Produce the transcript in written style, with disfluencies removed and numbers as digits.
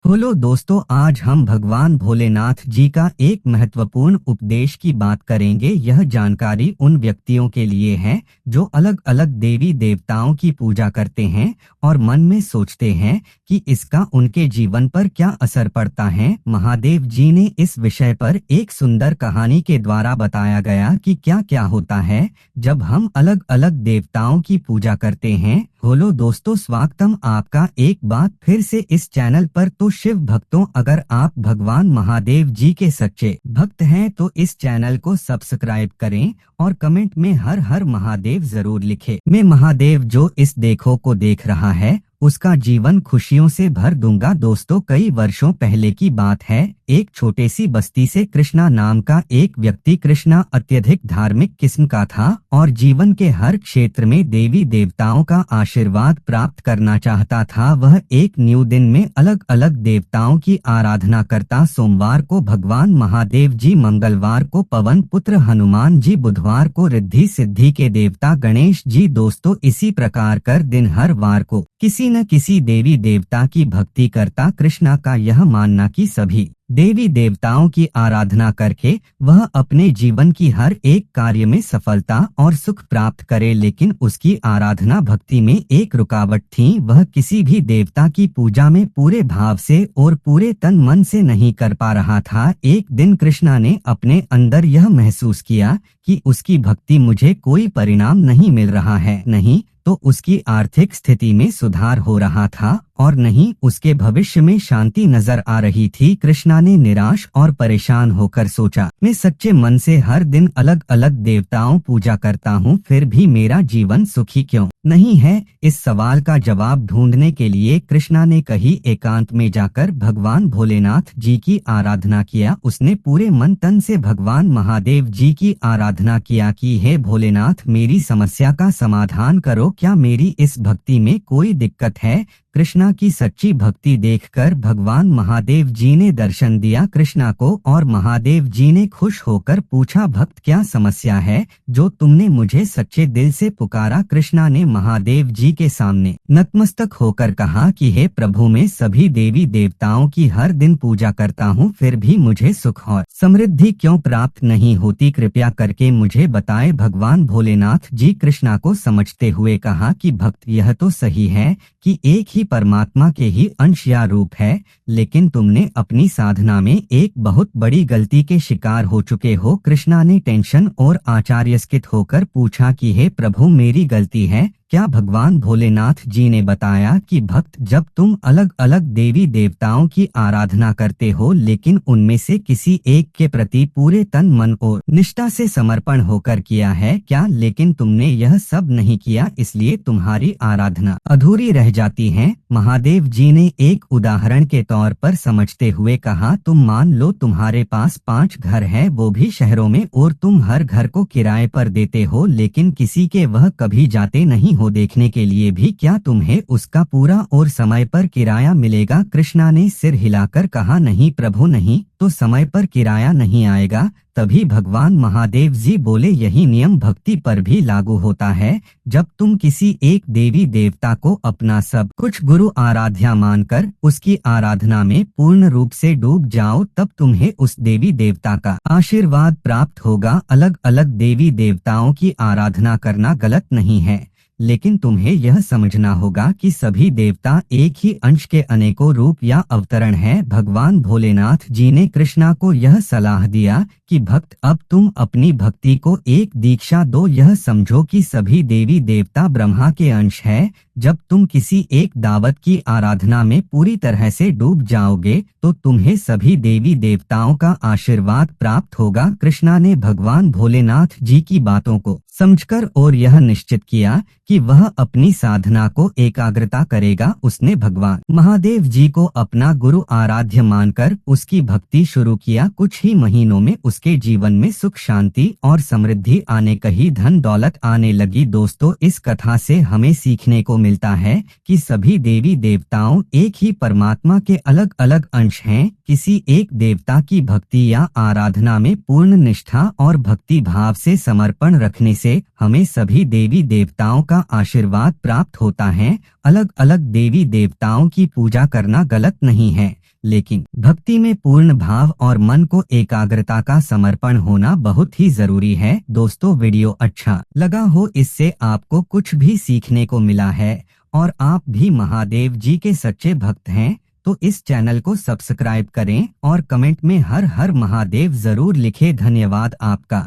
बोलो दोस्तों, आज हम भगवान भोलेनाथ जी का एक महत्वपूर्ण उपदेश की बात करेंगे। यह जानकारी उन व्यक्तियों के लिए है जो अलग अलग देवी देवताओं की पूजा करते हैं और मन में सोचते हैं कि इसका उनके जीवन पर क्या असर पड़ता है। महादेव जी ने इस विषय पर एक सुंदर कहानी के द्वारा बताया गया कि क्या क्या होता है जब हम अलग अलग देवताओं की पूजा करते हैं। बोलो दोस्तों, स्वागतम आपका एक बार फिर से इस चैनल पर। तो शिव भक्तों, अगर आप भगवान महादेव जी के सच्चे भक्त हैं तो इस चैनल को सब्सक्राइब करें और कमेंट में हर हर महादेव जरूर लिखें। मैं महादेव जो इस देखो को देख रहा है उसका जीवन खुशियों से भर दूंगा। दोस्तों, कई वर्षों पहले की बात है, एक छोटे सी बस्ती से कृष्णा नाम का एक व्यक्ति। कृष्णा अत्यधिक धार्मिक किस्म का था और जीवन के हर क्षेत्र में देवी देवताओं का आशीर्वाद प्राप्त करना चाहता था। वह एक न्यू दिन में अलग अलग देवताओं की आराधना करता। सोमवार को भगवान महादेव जी, मंगलवार को पवन पुत्र हनुमान जी, बुधवार को रिद्धि सिद्धि के देवता गणेश जी। दोस्तों, इसी प्रकार कर दिन हर वार को किसी न किसी देवी देवता की भक्ति करता। कृष्णा का यह मानना कि सभी देवी देवताओं की आराधना करके वह अपने जीवन की हर एक कार्य में सफलता और सुख प्राप्त करे, लेकिन उसकी आराधना भक्ति में एक रुकावट थी। वह किसी भी देवता की पूजा में पूरे भाव से और पूरे तन मन से नहीं कर पा रहा था। एक दिन कृष्णा ने अपने अंदर यह महसूस किया कि उसकी भक्ति मुझे कोई परिणाम नहीं मिल रहा है। नहीं तो उसकी आर्थिक स्थिति में सुधार हो रहा था और नहीं उसके भविष्य में शांति नजर आ रही थी। कृष्णा ने निराश और परेशान होकर सोचा, मैं सच्चे मन से हर दिन अलग अलग देवताओं पूजा करता हूँ, फिर भी मेरा जीवन सुखी क्यों नहीं है। इस सवाल का जवाब ढूंढने के लिए कृष्णा ने कहीं एकांत में जाकर भगवान भोलेनाथ जी की आराधना किया। उसने पूरे मन तन से भगवान महादेव जी की आराधना किया कि हे भोलेनाथ, मेरी समस्या का समाधान करो। क्या मेरी इस भक्ति में कोई दिक्कत है? कृष्णा की सच्ची भक्ति देखकर भगवान महादेव जी ने दर्शन दिया कृष्णा को और महादेव जी ने खुश होकर पूछा, भक्त क्या समस्या है जो तुमने मुझे सच्चे दिल से पुकारा? कृष्णा ने महादेव जी के सामने नतमस्तक होकर कहा कि हे प्रभु, मैं सभी देवी देवताओं की हर दिन पूजा करता हूँ, फिर भी मुझे सुख और समृद्धि क्यों प्राप्त नहीं होती? कृपया करके मुझे बताएं। भगवान भोलेनाथ जी कृष्णा को समझते हुए कहा कि भक्त, यह तो सही है कि एक ही परमात्मा के ही अंश या रूप है, लेकिन तुमने अपनी साधना में एक बहुत बड़ी गलती के शिकार हो चुके हो। कृष्णा ने टेंशन और आश्चर्यचकित होकर पूछा कि हे प्रभु, मेरी गलती है क्या? भगवान भोलेनाथ जी ने बताया कि भक्त, जब तुम अलग अलग देवी देवताओं की आराधना करते हो लेकिन उनमें से किसी एक के प्रति पूरे तन मन और निष्ठा से समर्पण होकर किया है क्या? लेकिन तुमने यह सब नहीं किया, इसलिए तुम्हारी आराधना अधूरी रह जाती है। महादेव जी ने एक उदाहरण के तौर पर समझते हुए कहा, तुम मान लो तुम्हारे पास 5 घर है, वो भी शहरों में, और तुम हर घर को किराए पर देते हो, लेकिन किसी के वह कभी जाते नहीं हो देखने के लिए भी। क्या तुम्हें उसका पूरा और समय पर किराया मिलेगा? कृष्णा ने सिर हिलाकर कहा, नहीं प्रभु, नहीं तो समय पर किराया नहीं आएगा। तभी भगवान महादेव जी बोले, यही नियम भक्ति पर भी लागू होता है। जब तुम किसी एक देवी देवता को अपना सब कुछ गुरु आराध्या मानकर उसकी आराधना में पूर्ण रूप से डूब जाओ, तब तुम्हें उस देवी देवता का आशीर्वाद प्राप्त होगा। अलग अलग देवी देवताओं की आराधना करना गलत नहीं है, लेकिन तुम्हें यह समझना होगा कि सभी देवता एक ही अंश के अनेकों रूप या अवतरण हैं। भगवान भोलेनाथ जी ने कृष्णा को यह सलाह दिया कि भक्त, अब तुम अपनी भक्ति को एक दीक्षा दो। यह समझो कि सभी देवी देवता ब्रह्मा के अंश है। जब तुम किसी एक दावत की आराधना में पूरी तरह से डूब जाओगे तो तुम्हें सभी देवी देवताओं का आशीर्वाद प्राप्त होगा। कृष्णा ने भगवान भोलेनाथ जी की बातों को समझकर और यह निश्चित किया कि वह अपनी साधना को एकाग्रता करेगा। उसने भगवान महादेव जी को अपना गुरु आराध्य मानकर उसकी भक्ति शुरू किया। कुछ ही महीनों में उसके जीवन में सुख, शांति और समृद्धि आने, कहीं धन दौलत आने लगी। दोस्तों, इस कथा से हमें सीखने को मिलता है कि सभी देवी देवताओं एक ही परमात्मा के अलग अलग अंश हैं। किसी एक देवता की भक्ति या आराधना में पूर्ण निष्ठा और भक्ति भाव से समर्पण रखने से हमें सभी देवी देवताओं का आशीर्वाद प्राप्त होता है। अलग अलग देवी देवताओं की पूजा करना गलत नहीं है, लेकिन भक्ति में पूर्ण भाव और मन को एकाग्रता का समर्पण होना बहुत ही जरूरी है। दोस्तों, वीडियो अच्छा लगा हो, इससे आपको कुछ भी सीखने को मिला है और आप भी महादेव जी के सच्चे भक्त हैं, तो इस चैनल को सब्सक्राइब करें और कमेंट में हर हर महादेव जरूर लिखें। धन्यवाद आपका।